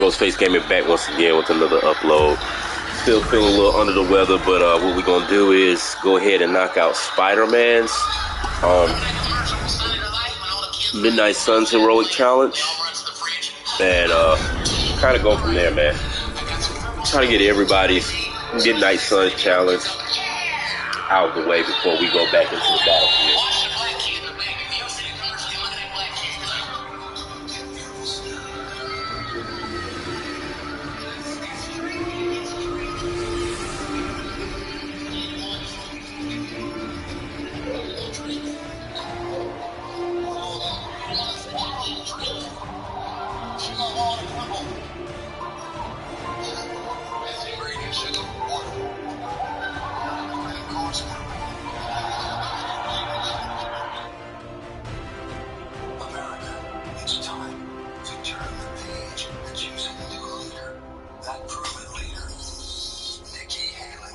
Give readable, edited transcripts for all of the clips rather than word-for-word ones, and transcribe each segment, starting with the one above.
Ghostface came back once again with another upload. Still feeling a little under the weather, but what we're gonna do is go ahead and knock out Spider-Man's Midnight Suns Heroic Challenge, and kind of go from there, man. Try to get everybody's Midnight Suns Challenge out of the way before we go back into the battlefield.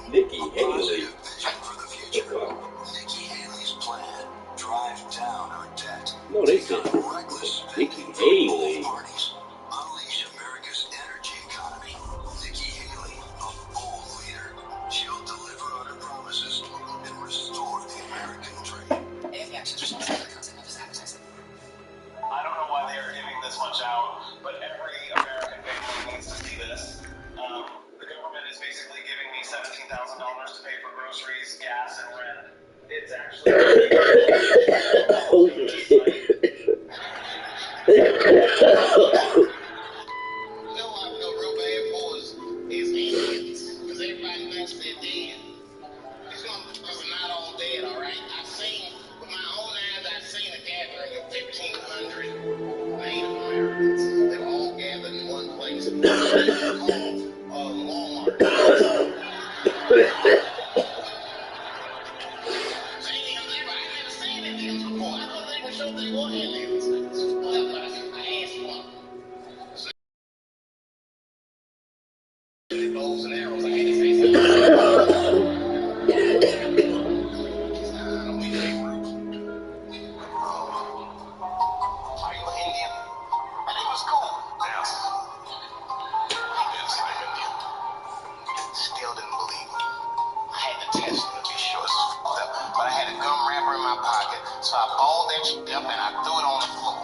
Nikki Haley. Nikki Haley's plan: drive down our debt. No, they said Nikki Haley. Unleash America's energy economy. Nikki Haley, a bold leader. She'll deliver on her promises and restore the American dream. I don't know why they are giving this much out, but every American family needs to see this. The government is basically giving me $17,000 to pay for groceries, gas, and rent. It's actually so I balled that shit up and I threw it on the floor.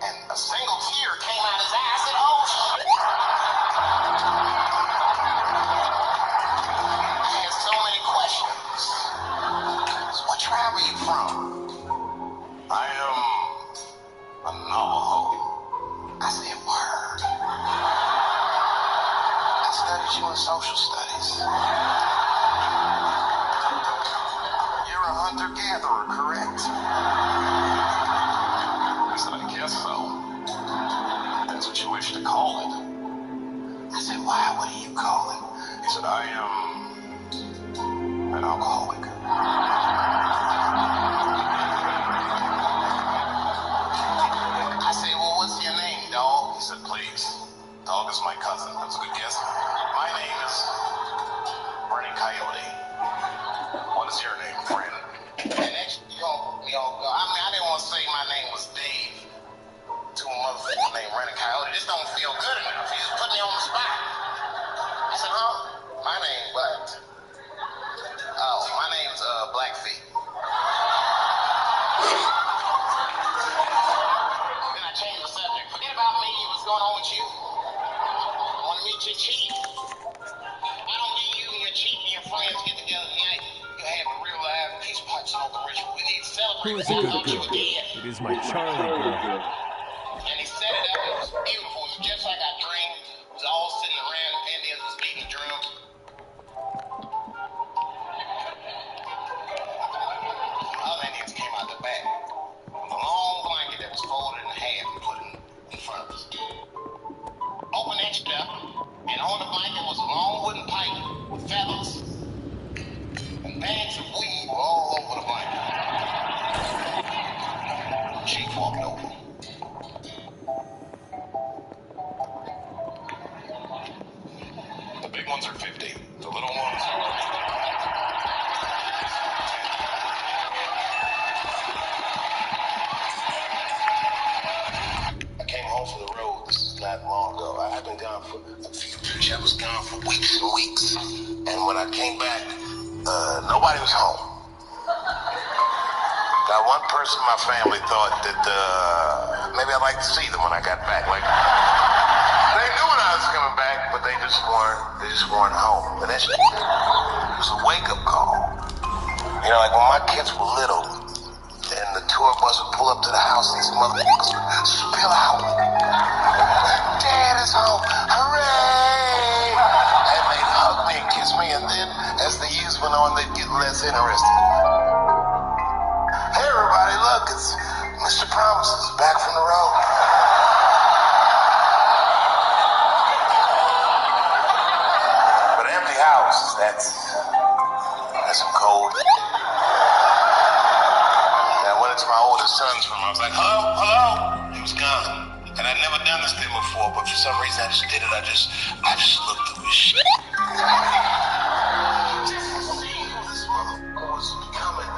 And a single tear came out his eye. I said, oh, shit. I had so many questions. So what tribe are you from? I am a Navajo. I said, word. I studied you in social studies. Hunter-gatherer, correct? I said, I guess so. That's what you wish to call it. I said, why? What do you call it? He said, I am an alcoholic. I said, well, what's your name, dog? He said, please. Dog is my cousin. That's a good guess. My name is Bernie Coyote. What is your name, friend? And next, I didn't want to say my name was Dave to a motherfucker named Rennie Coyote. This don't feel good enough. He just put me on the spot. I said, huh? My name's what? Oh, my name's Blackfeet. Then I changed the subject. Forget about me. What's going on with you? I want to meet your chief. Why don't you and your chief and your friends get together tonight? Have a real live peace punching over ritual. We need to celebrate. Who is a good girl? It is my Charlie girl. And he set it up. It was beautiful. It was just like I dreamed. It was all sitting around. Indians was beating the drum. Other Indians came out the back with a long blanket that was folded in half and put in front of us. Open that shit up, and on the blanket was a long wooden pipe with feathers. Bags of weed were all over the blanket. Chief walked over. The big ones are 50. The little ones are... I came home from the not long ago. I had been gone for a few weeks. I was gone for weeks and weeks. And when I came back, nobody was home. Now, one person in my family thought that maybe I'd like to see them when I got back. Like, they knew when I was coming back, but they just weren't home. And that shit was a wake-up call. You know, like when my kids were little, and the tour bus would pull up to the house, these motherfuckers would spill out. Dad is home, hooray! And they'd hug me and kiss me, and then as the years went on, they'd get less interested. Hey everybody, look, it's Mr. Promises back from the road. But an empty house, that's some cold. I went into my oldest son's room. I was like, hello, hello. He was gone. And I'd never done this thing before, but for some reason I just did it. I just looked through his shit. Just to see who this motherfucker was becoming.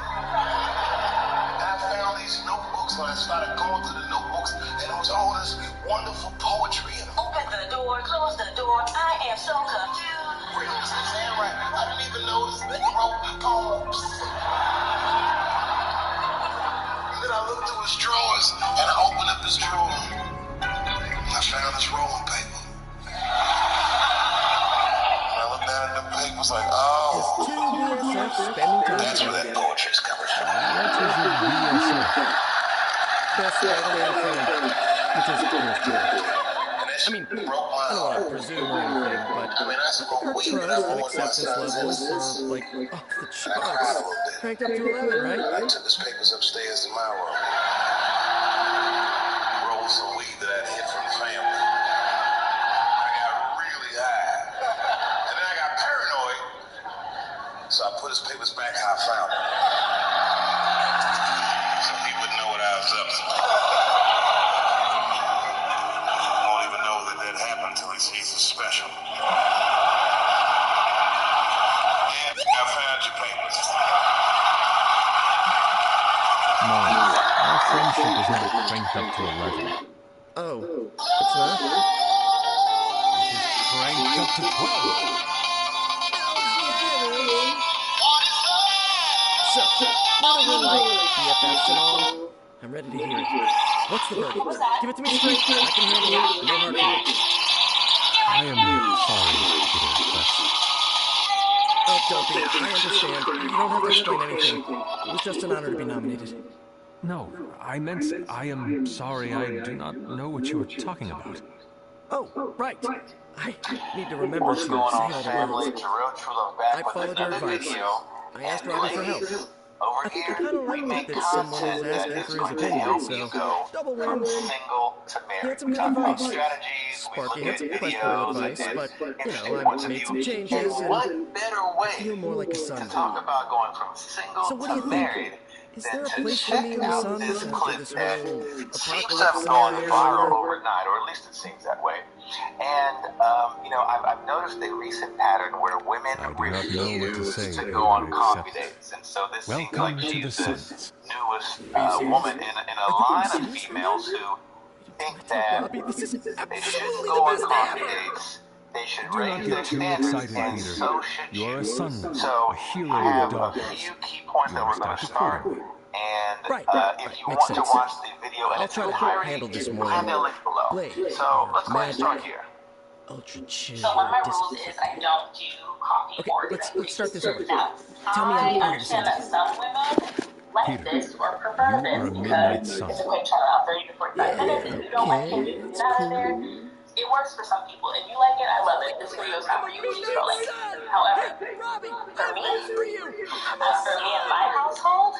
And I found these notebooks, and I started going through the notebooks, and it was all this wonderful poetry in them. Open the door, close the door, I am so confused. Where was his handwriting? I didn't even notice that he wrote poems. Then I looked through his drawers, and I opened up his drawer. I found this rolling paper. And I looked down at the paper, was like, oh, that's where that poetry's coming from. What is your BSF? Best Aggravated Friend, which is cool. I mean, broke my I don't want to heart. presume or anything, but I mean, I smoked her weed, but I trust and rolled my acceptance son's levels innocence. are like off the And I cried a charts. little bit. Cranked up to 11, right? I took his papers upstairs to my room. Rolled some weed that I'd hid from the family. I got really high. And then I got paranoid. So I put his papers back how I found them. So he wouldn't know what I was up to. I won't even know that happened till he sees the special. And I found your papers. No, our friendship is not cranked up to 11. Oh, it's not? It is cranked up to 12. So, now that we're like BFFs and all, I'm ready to hear it. What's the verdict? Give it to me straight. I can handle it. No hard feelings. I am sorry, Peter, Oh, don't be. I understand. You don't have to explain anything. It was just an honor to be nominated. but no, I meant I am sorry. I do not know what you are talking about. Oh, right. I need to remember to say What's going on, all the family? words. Jerome Trudeau back I with followed your another advice. video. I asked And Robbie for help. ladies, over I think here, I kind of we like make that someone is content that asking is for his going to opinion, help so you go double from win. single to He had married. some We good talk about advice. strategies, we Sparky look had at some questionable videos advice, and but, interesting I points of made view. some changes, And and what better way feel more like a to son. talk about going from single So what do to you think? married Is than there a to place for check me in the out Suns this after clip this that whole seems to apocalypse have gone scenario is viral over? overnight, or at least it seems that way. And, I've noticed a recent pattern where women I do not know what to refuse say, to Peter, go on coffee except dates. And so this seems welcome like to the she's the Suns. newest Are you serious? woman in a Are you being line of serious right females now? who think I told that Robbie this is they shouldn't absolutely go the on best coffee ever. dates. They should Do not raise get their too standards, excited, and Peter. so should You are a son, So a hero I of have a darkness. few key points You that we're going must to act start. accordingly. And Right, if you makes want to sense. watch the video in I'll its try to entirety, handle this more I have that link below. Blade, So let's go ahead and start magic, here. ultra chill, So one of my rules discipline. is I don't do coffee Okay, or let's drinks. start this over. Now, Tell me I'm I part of this understand that entity. some women like Peter, this or prefer you are this a midnight because sun. it's a quick turnaround, 30 to 45 minutes. If you don't like it, Okay, you can it's get out of there. cool. It works for some people. If you like it, I love it. This video is not for you. Keep scrolling. However, Robbie, for me, for you. in my household,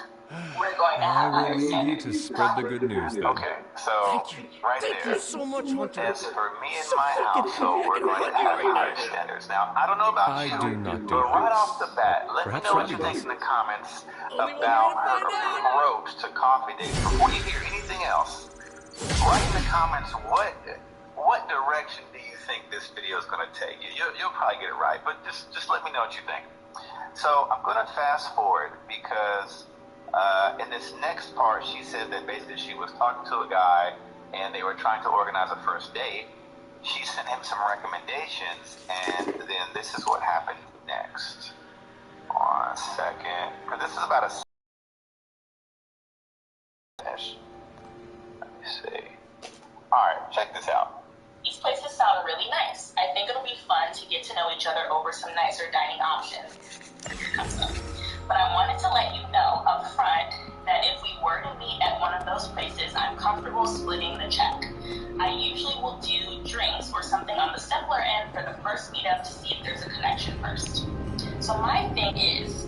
we're going to I have will higher leave you standards. to spread the good news then. Okay, so right Thank there. you so much, Hunter. As for me and So my fucking household, we're happy to going to have you have right higher now. standards. Now, I don't know about I you, do not do but right this. off the bat, let Perhaps me know what Robbie you think does. in the comments Only one way about to find her out. approach to coffee dates. Before you hear anything else, write in the comments what direction do you think this video is going to take you. You'll probably get it right, but just let me know what you think. So I'm going to fast forward because in this next part, she said that basically she was talking to a guy and they were trying to organize a first date. she sent him some recommendations, and then this is what happened next. 1 second. This is about a session. Let me see. Alright, check this out. These places sound really nice. I think it'll be fun to get to know each other over some nicer dining options. Here comes some. But I wanted to let you know up front that if we were to meet at one of those places, I'm comfortable splitting the check. I usually will do drinks or something on the simpler end for the first meetup to see if there's a connection first. So my thing is,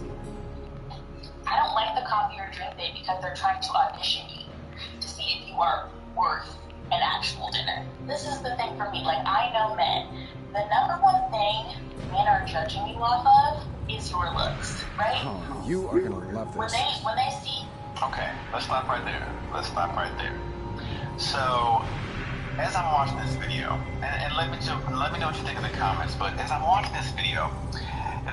I don't like the coffee or drink date because they're trying to audition you to see if you are worth an actual dinner. This is the thing for me. Like, I know men. The number one thing men are judging you off of is your looks, right? Oh, you are gonna love this. When they see... Okay, let's stop right there. So, as I'm watching this video, and let me know what you think in the comments, but as I'm watching this video,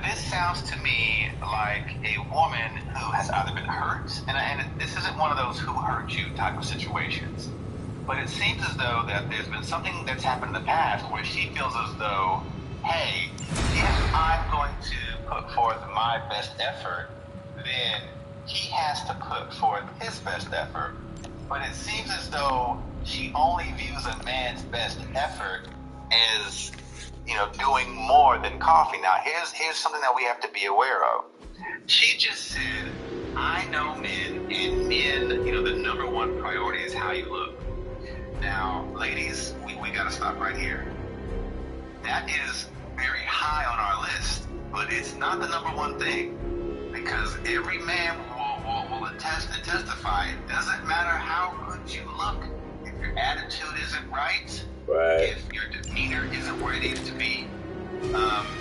this sounds to me like a woman who has either been hurt, and this isn't one of those who hurt you type of situations, but it seems as though that there's been something that's happened in the past where she feels as though, hey, if I'm going to put forth my best effort, then he has to put forth his best effort. But it seems as though she only views a man's best effort as, doing more than coffee. Now, here's something that we have to be aware of. She just said, I know men, and men, the number one priority is how you look. Now, ladies, we gotta stop right here. That is very high on our list, but it's not the number one thing, because every man will attest and testify. It doesn't matter how good you look. If your attitude isn't right, if your demeanor isn't where it needs to be,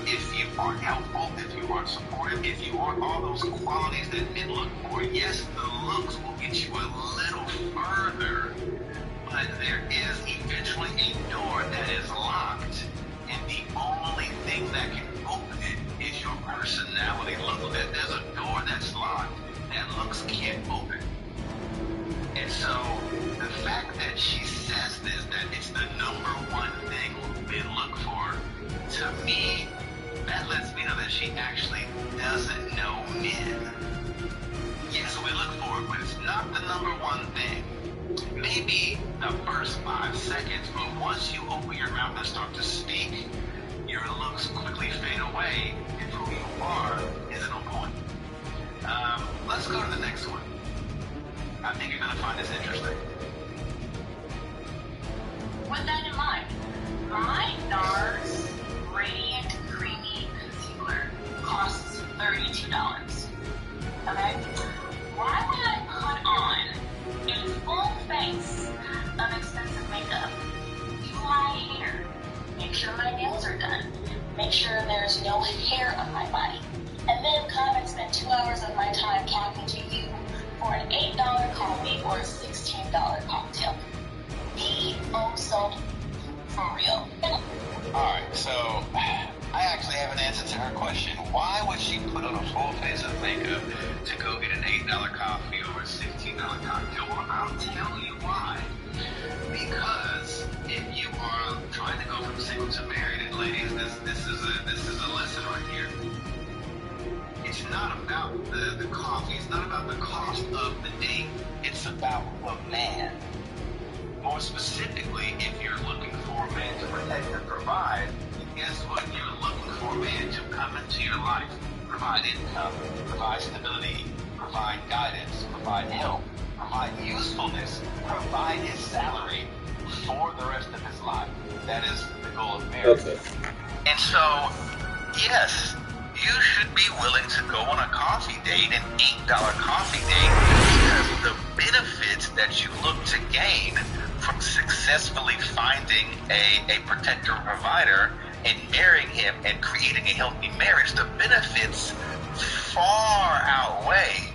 if you aren't helpful, if you aren't supportive, if you aren't all those qualities that men look for, yes, the looks will get you a little further, but there is eventually a door that is locked, and the only thing that can open it is your personality. Look, there's a door that's locked that looks can't open. And so the fact that she says this, that it's the number one thing men look for, to me, that lets me know that she actually doesn't know men. Yes, we look for it, but it's not the number one thing. Maybe the first 5 seconds, but once you open your mouth and start to speak, your looks quickly fade away, and who you are isn't on point. Let's go to the next one. I think you're going to find this interesting. With that in mind, my NARS Radiant Creamy Concealer costs $32. Okay? Why would I put on a full face of expensive makeup, do my hair, make sure my nails are done, make sure there's no hair on my body, and then come and spend 2 hours of my time talking to you for an $8 coffee or a $16 cocktail? Be also for real. Alright, so I actually have an answer to her question. Why would she put on a full face of makeup to go get an $8 coffee or a $16 cocktail? Well, I'll tell you why. Because if you are trying to go from single to married, and ladies, this is a lesson right here. It's not about the coffee. It's not about the cost of the date. It's about the man. More specifically, if you're looking for a man to protect and provide, guess what? You're looking for a man to come into your life, provide income, provide stability, provide guidance, provide help, provide usefulness, provide his salary for the rest of his life. That is the goal of marriage. Okay. And so, yes, you should be willing to go on a coffee date, an $8 coffee date, because the benefits that you look to gain from successfully finding a protector or provider and marrying him and creating a healthy marriage, the benefits far outweigh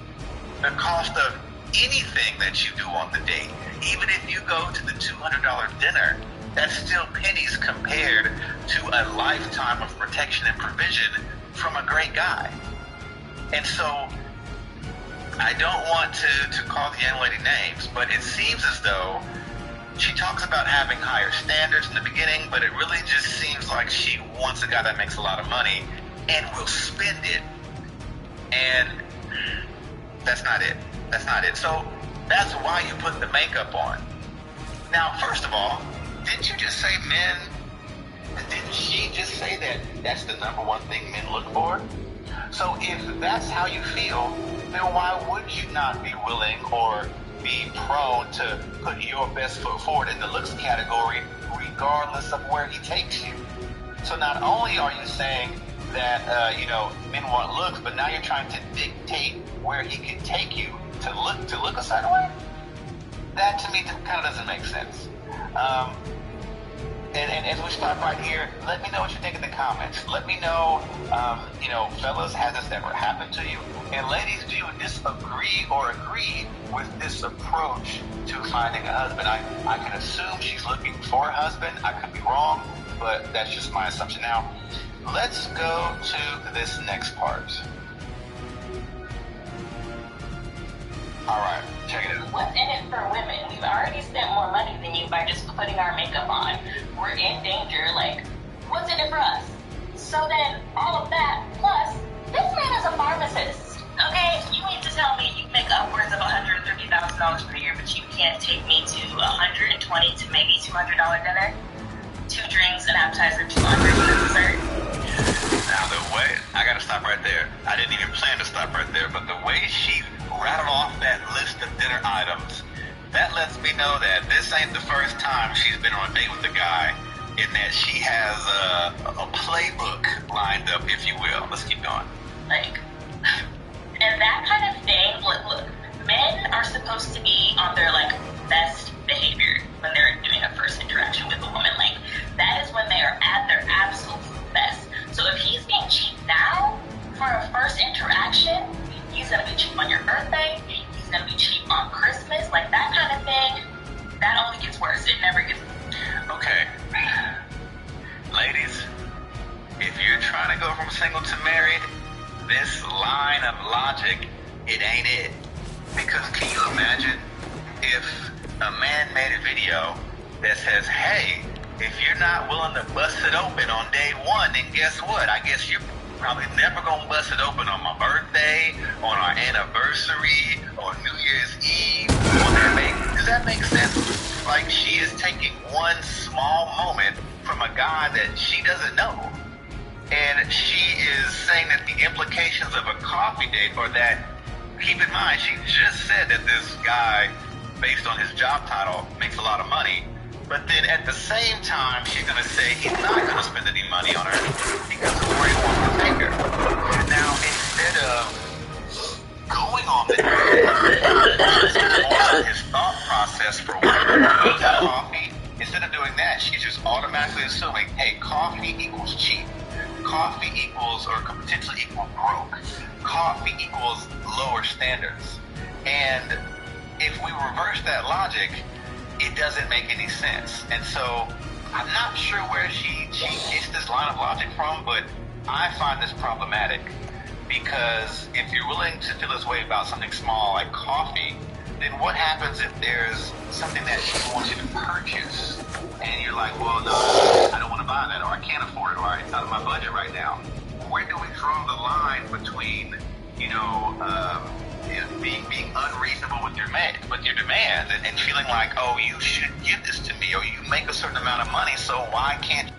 the cost of anything that you do on the date. Even if you go to the $200 dinner, that's still pennies compared to a lifetime of protection and provision from a great guy. And so I don't want to call the young lady names, but it seems as though She talks about having higher standards in the beginning, but it really just seems like she wants a guy that makes a lot of money and will spend it. And that's not it. That's not it. So that's why you put the makeup on. Now, first of all, didn't you just say men? Didn't she just say that that's the number one thing men look for? So if that's how you feel, then why would you not be willing or be prone to put your best foot forward in the looks category regardless of where he takes you? So not only are you saying that, men want looks, but now you're trying to dictate where he can take you to look a certain way? That to me kind of doesn't make sense. And as we start right here, let me know what you think in the comments. Let me know, fellas, has this ever happened to you? And ladies, do you disagree or agree with this approach to finding a husband? I can assume she's looking for a husband. I could be wrong, but that's just my assumption. Now, let's go to this next part. All right, check it out. What's in it for women? We've already spent more money than you by just putting our makeup on. We're in danger. Like, what's in it for us? So then, all of that, plus, this man is a pharmacist. Okay, you mean to tell me you make upwards of $150,000 per year, but you can't take me to $120 to maybe $200 dinner? 2 drinks, an appetizer, 200 with a dessert? Now the way, I gotta stop right there. I didn't even plan to stop right there, but the way she rattled off that list of dinner items, that lets me know that this ain't the first time she's been on a date with a guy, in that she has a playbook lined up, if you will. Let's keep going. Like, and that kind of thing, look, men are supposed to be on their, best behavior when they're doing a first interaction with a woman. Like, that is when they are at their absolute best. So if he's being cheap now for a first interaction, he's gonna be cheap on your birthday, he's gonna be cheap on Christmas, like that kind of thing, that only gets worse. It never gets. Okay. Ladies, if you're trying to go from single to married, this line of logic, it ain't it. Because can you imagine if a man made a video that says, hey, if you're not willing to bust it open on day one, then guess what? I guess you're probably never gonna bust it open on my birthday, on our anniversary, or New Year's Eve. Does that make sense? Like, she is taking one small moment from a guy that she doesn't know. And she is saying that the implications of a coffee date are that, keep in mind, she just said that this guy, based on his job title, makes a lot of money. But then at the same time, she's going to say he's not going to spend any money on her because of where he wants to take her. Now, instead of going on the his thought process for what coffee, instead of doing that, she's just automatically assuming, hey, coffee equals cheap. Coffee equals, or could potentially equal broke. Coffee equals lower standards. And if we reverse that logic, it doesn't make any sense. And so I'm not sure where she gets this line of logic from, but I find this problematic because if you're willing to feel this way about something small like coffee, then what happens if there's something that she wants you to purchase and you're like, well, no, I don't want to buy that, or I can't afford it, or it's out of my budget right now? Where do we draw the line between, being unreasonable with your demands and feeling like, oh, you should give this to me, or you make a certain amount of money, so why can't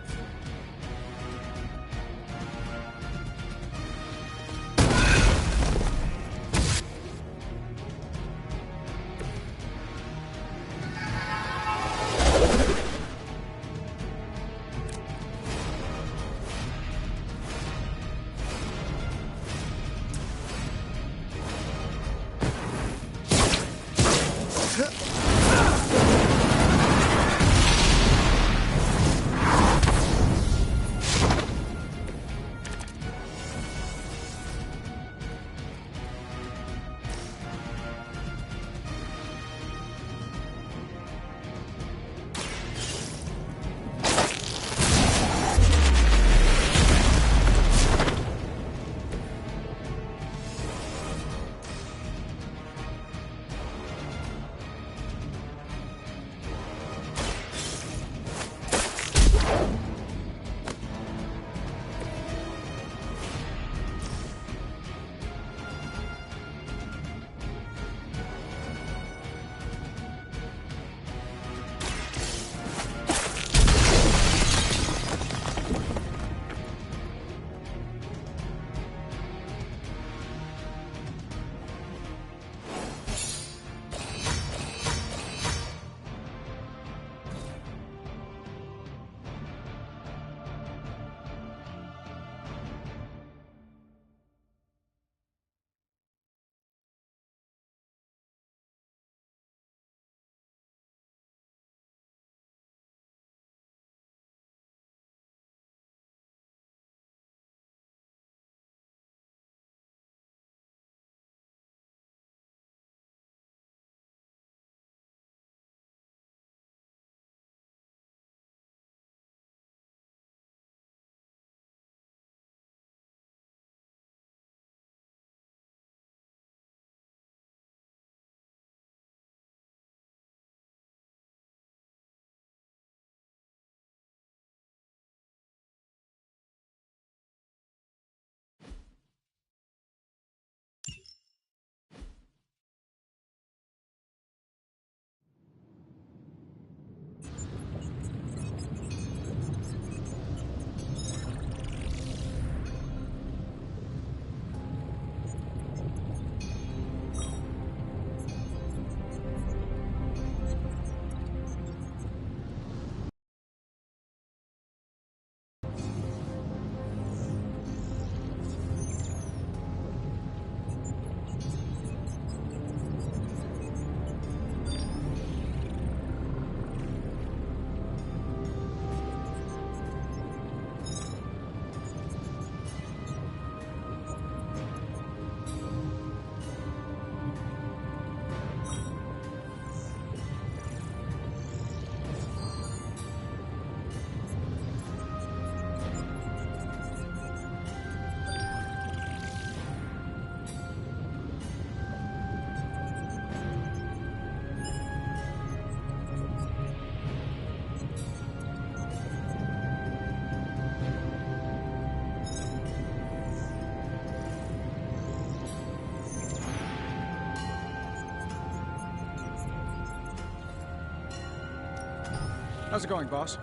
How's it going, boss?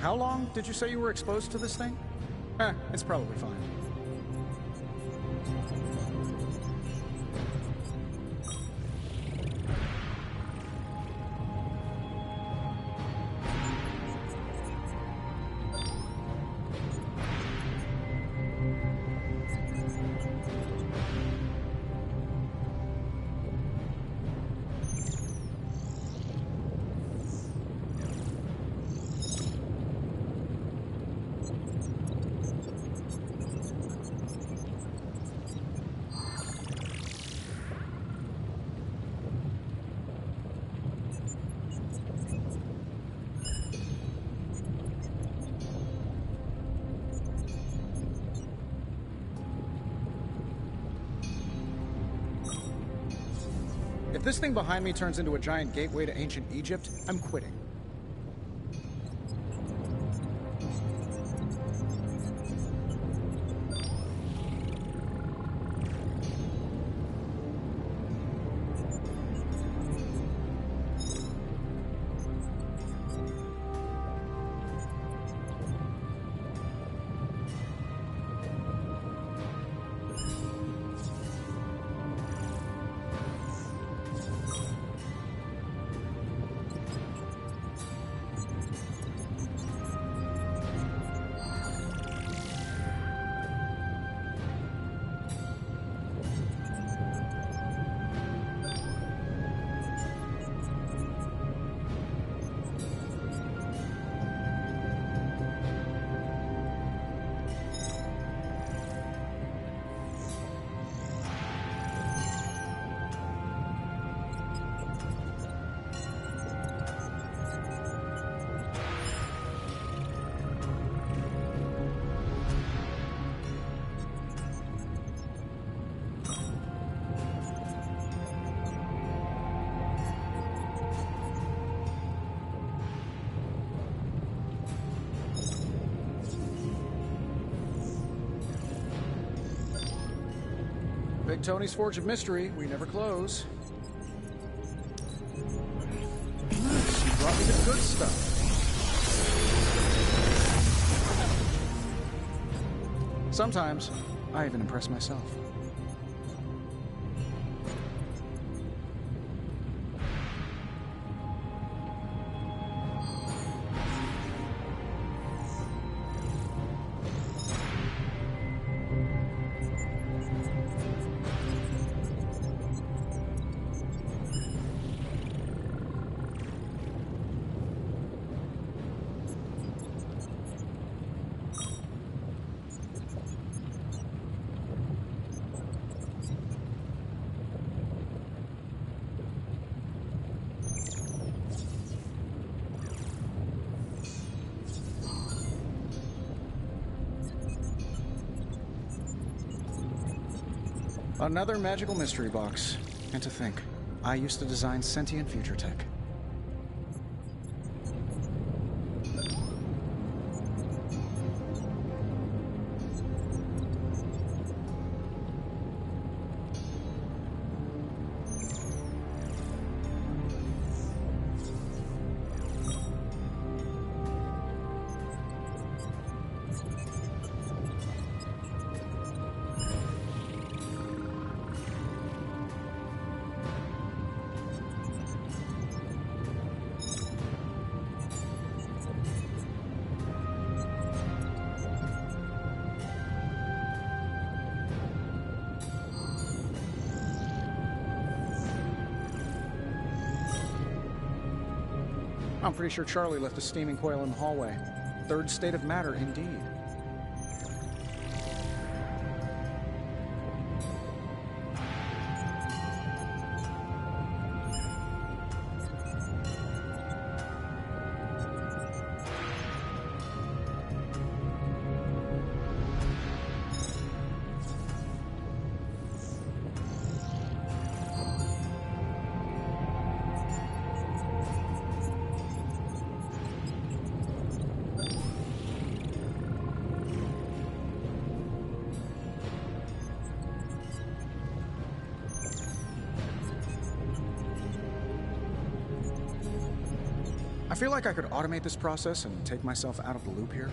How long did you say you were exposed to this thing? It's probably fine. If this thing behind me turns into a giant gateway to ancient Egypt, I'm quitting. Big Tony's Forge of Mystery, we never close. She brought me the good stuff. Sometimes, I even impress myself. Another magical mystery box. And to think, I used to design sentient future tech. I'm pretty sure Charlie left a steaming coil in the hallway. Third state of matter, indeed. feel like I could automate this process and take myself out of the loop here.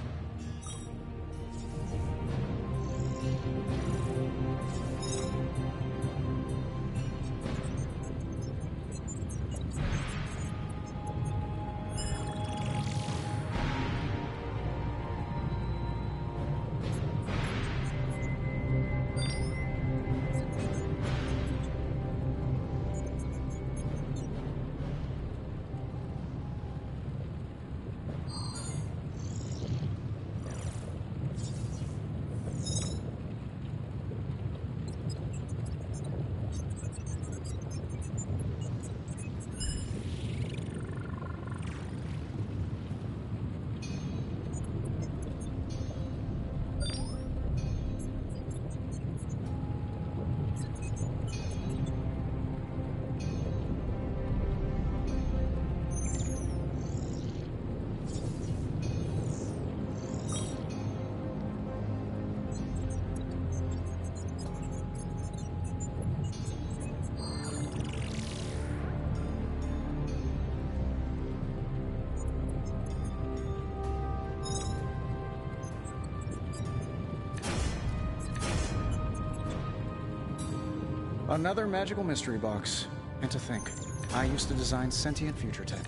Another magical mystery box. And to think, I used to design sentient future tech.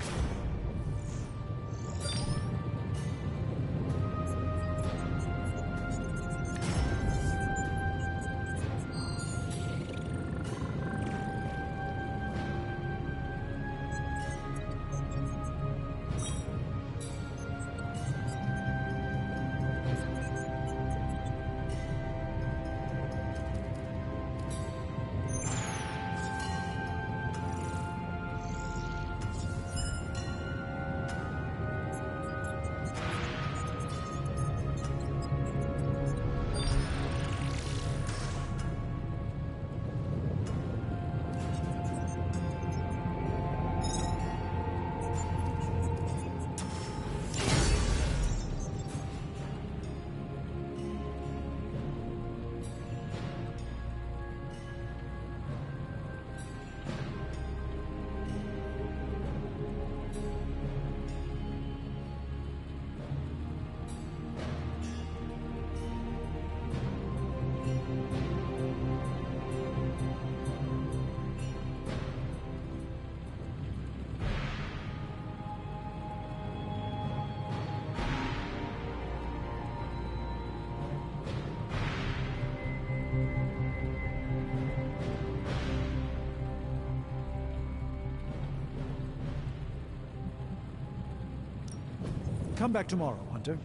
Come back tomorrow, Hunter.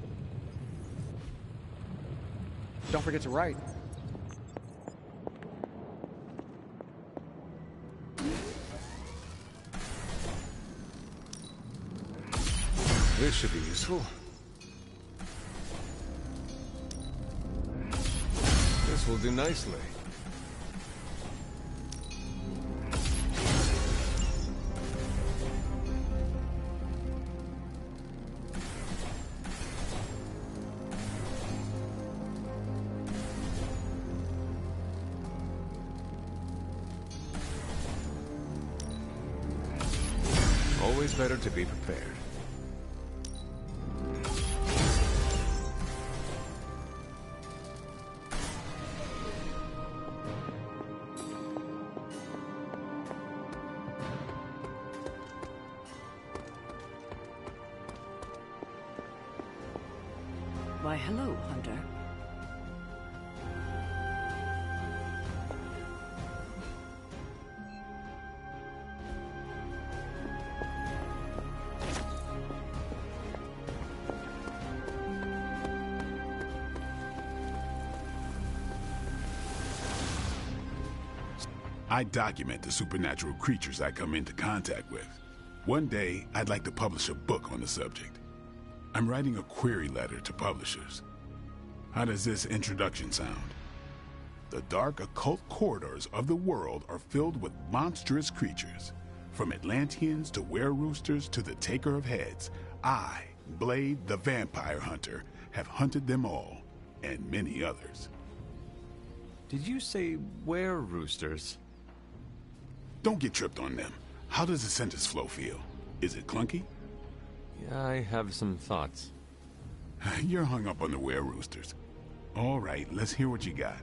Don't forget to write. This should be useful. This will do nicely. Always better to be prepared. Why, hello, Hunter. I document the supernatural creatures I come into contact with. One day, I'd like to publish a book on the subject. I'm writing a query letter to publishers. How does this introduction sound? The dark occult corridors of the world are filled with monstrous creatures. From Atlanteans to were-roosters to the Taker of Heads, I, Blade the Vampire Hunter, have hunted them all, and many others. Did you say were-roosters? Don't get tripped on them. How does the sentence flow feel? Is it clunky? Yeah, I have some thoughts. You're hung up on the were-roosters. All right, let's hear what you got.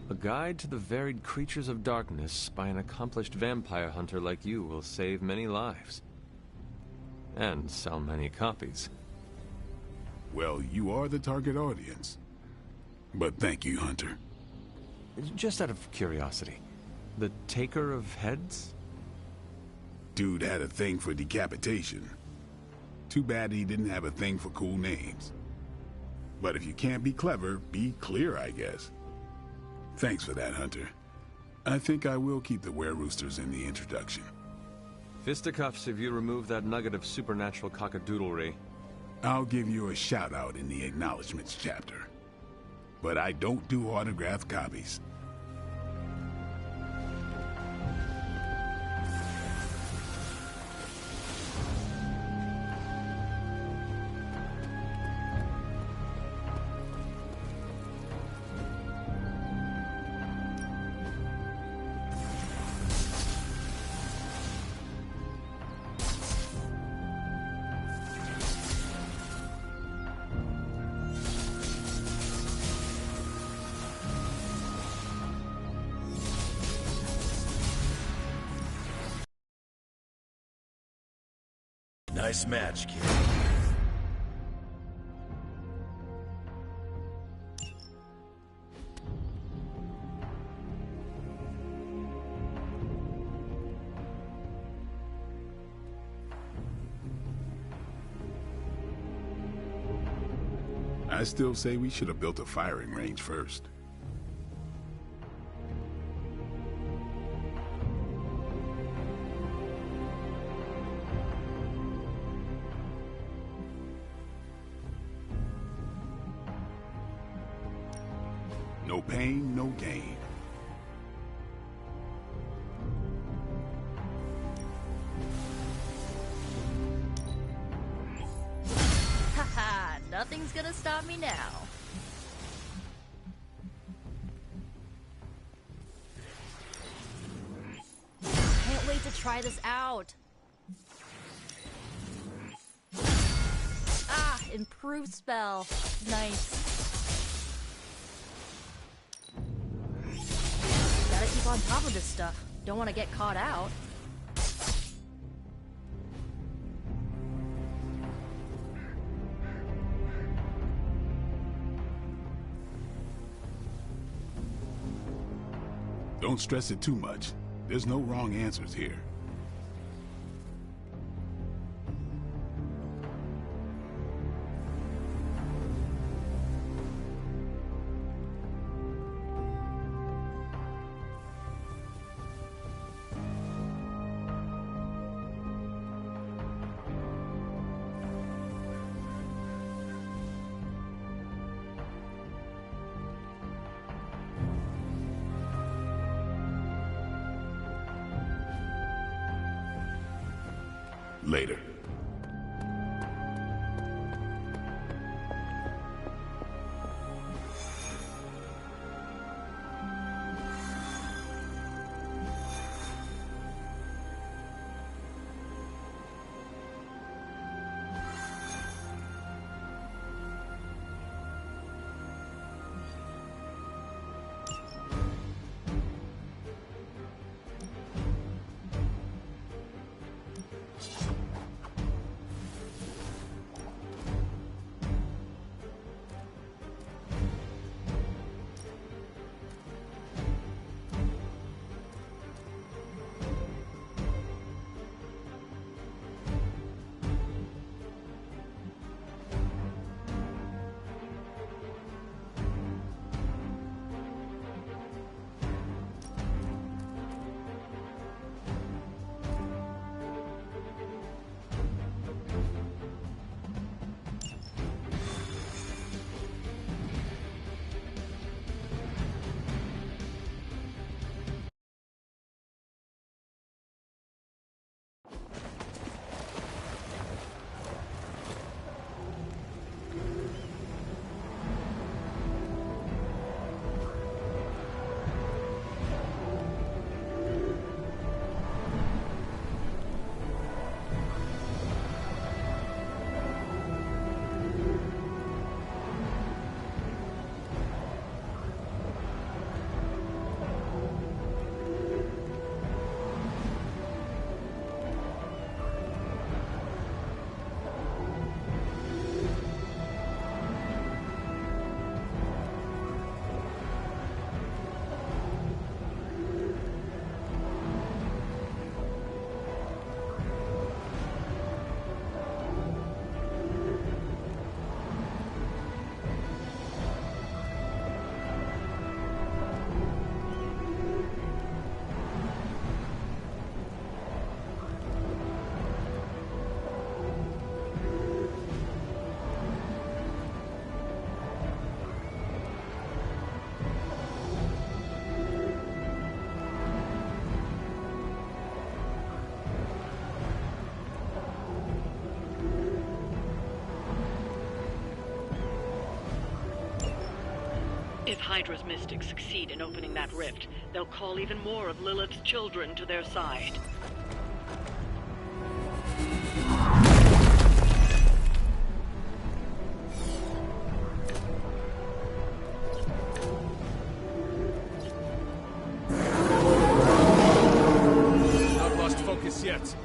A guide to the varied creatures of darkness by an accomplished vampire hunter like you will save many lives. And sell many copies. Well, you are the target audience. But thank you, Hunter. Just out of curiosity, the taker of heads? Dude had a thing for decapitation. Too bad he didn't have a thing for cool names. But if you can't be clever, be clear, I guess. Thanks for that, Hunter. I think I will keep the were-roosters in the introduction. Fisticuffs if you remove that nugget of supernatural cockadoodlery. I'll give you a shout-out in the acknowledgments chapter. But I don't do autographed copies. Nice match, kid. I still say we should have built a firing range first. No pain, no gain. Haha, nothing's gonna stop me now. Can't wait to try this out. Ah, improved spell. Nice. Gotta keep on top of this stuff. Don't want to get caught out. Don't stress it too much. There's no wrong answers here. Later. If Hydra's mystics succeed in opening that rift, they'll call even more of Lilith's children to their side. Not lost focus yet.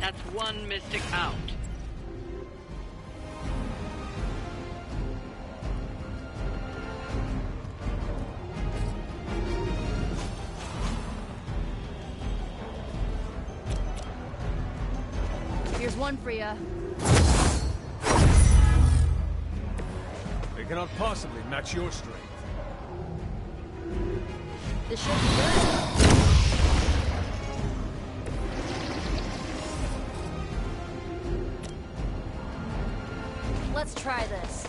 That's one mystic out. Here's one for ya. They cannot possibly match your strength. This should be good. Let's try this.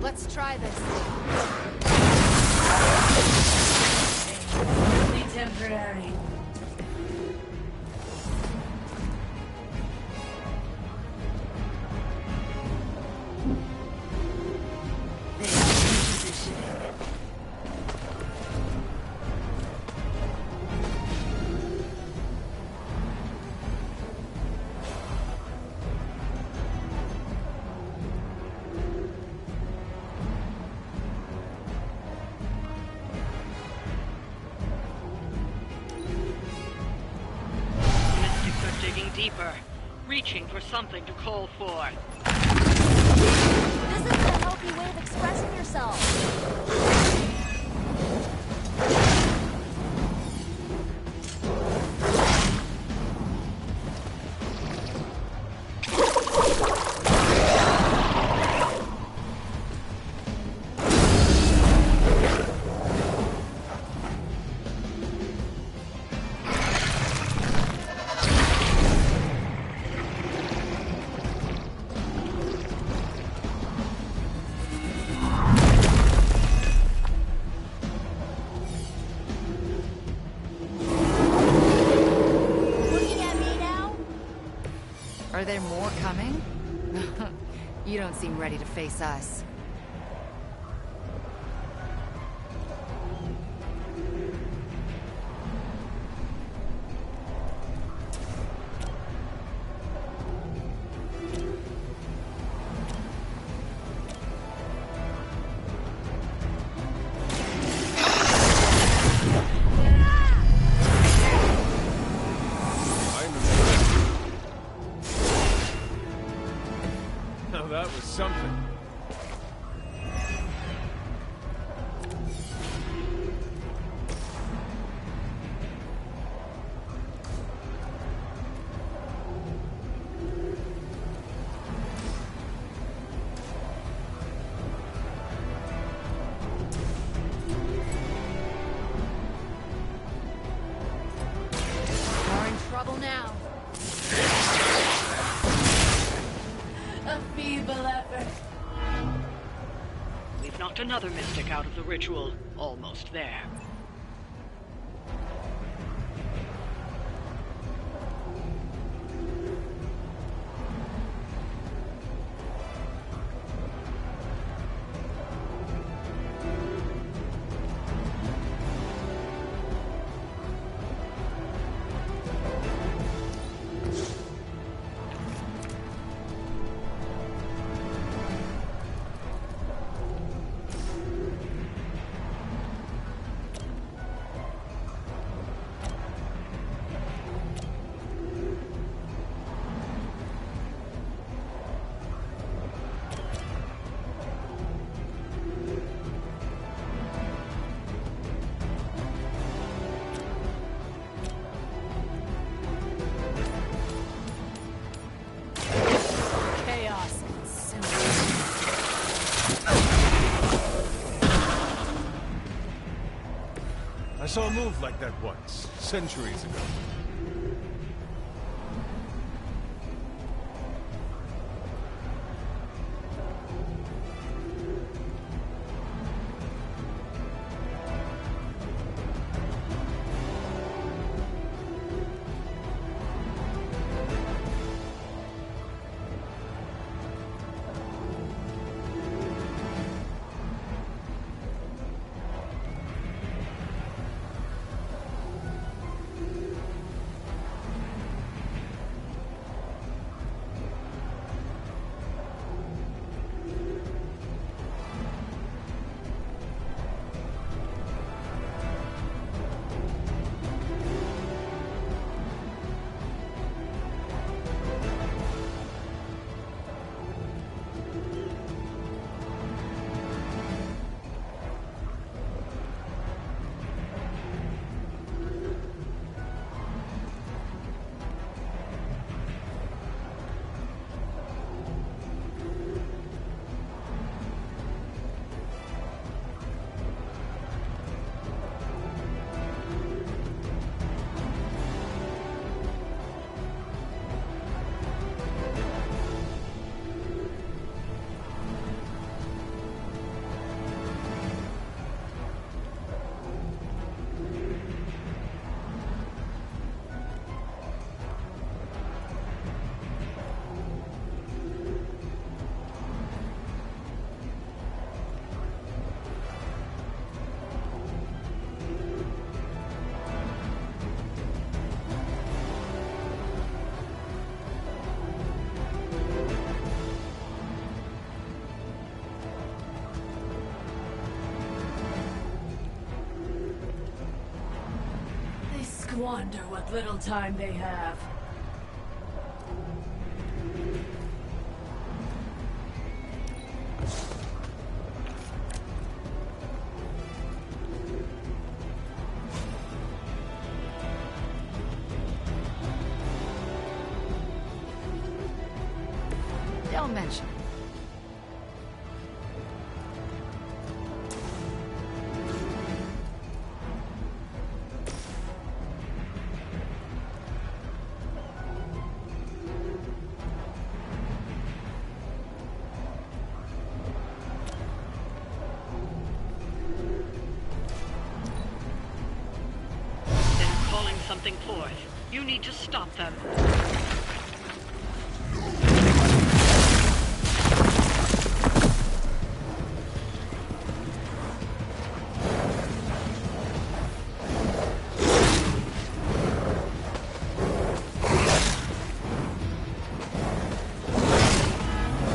Let's try this. Only temporary. Deeper, reaching for something to call for. This is a healthy way of expressing yourself. Are there more coming? You don't seem ready to face us. Now that was something. We're in trouble now. knocked another mystic out of the ritual. Almost there. I saw a move like that once, centuries ago. Wonder what little time they have. Don't mention it. Something forth. You need to stop them.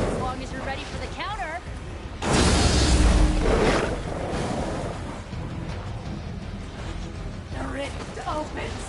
As long as you're ready for the counter. The rift opens.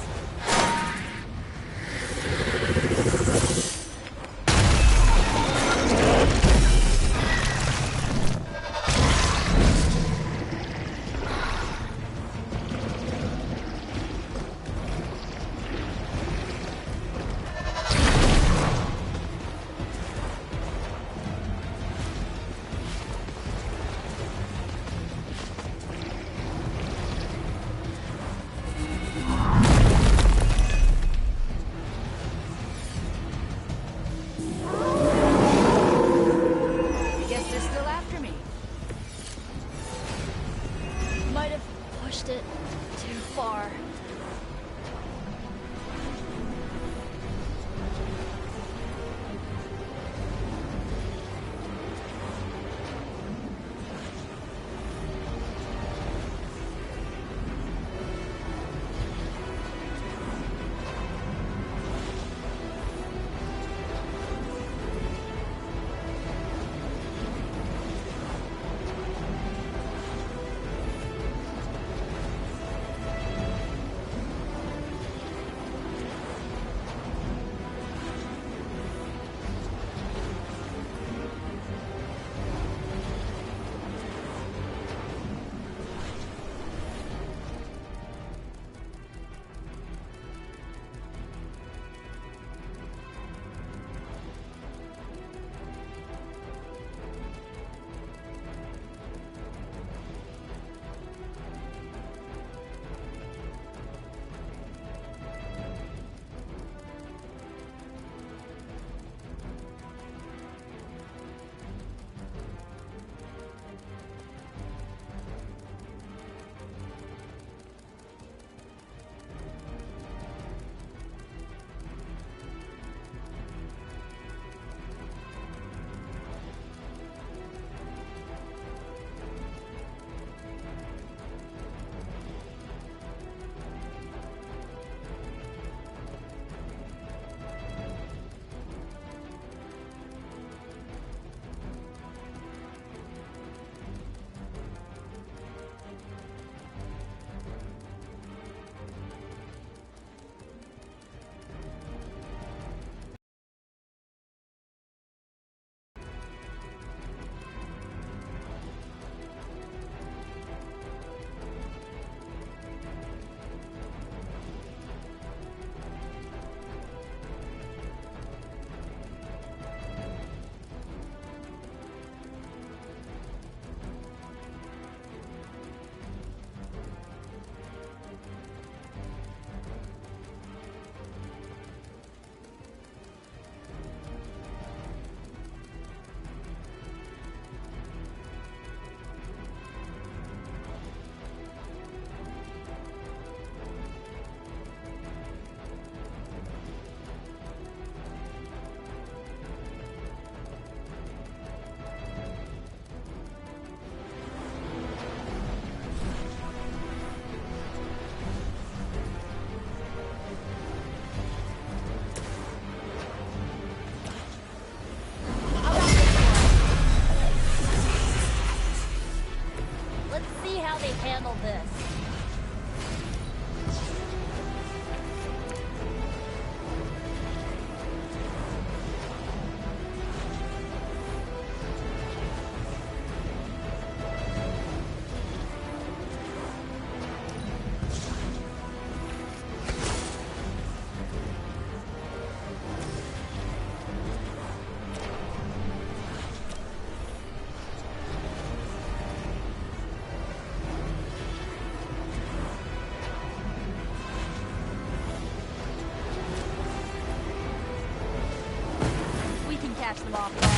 catch them off guard.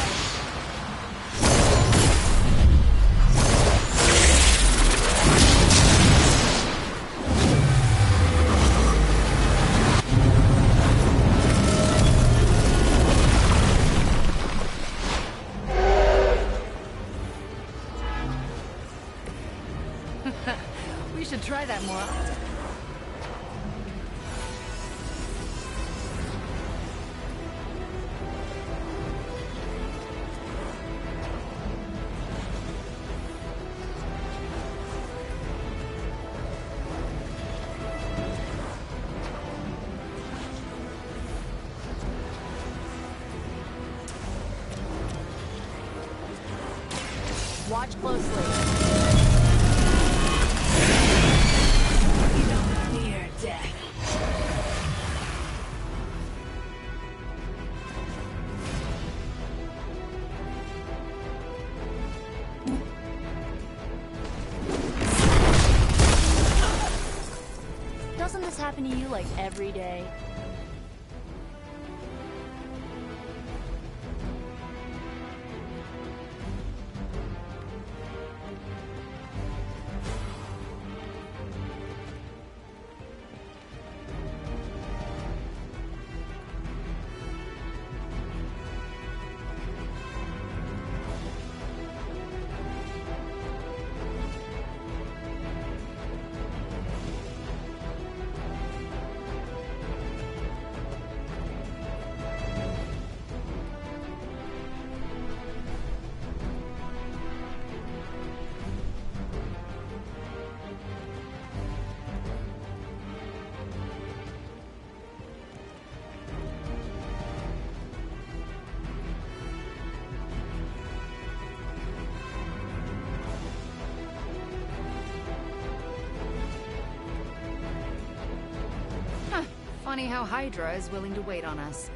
We should try that more often. Watch closely. You don't fear death. Doesn't this happen to you like every day? Funny how Hydra is willing to wait on us.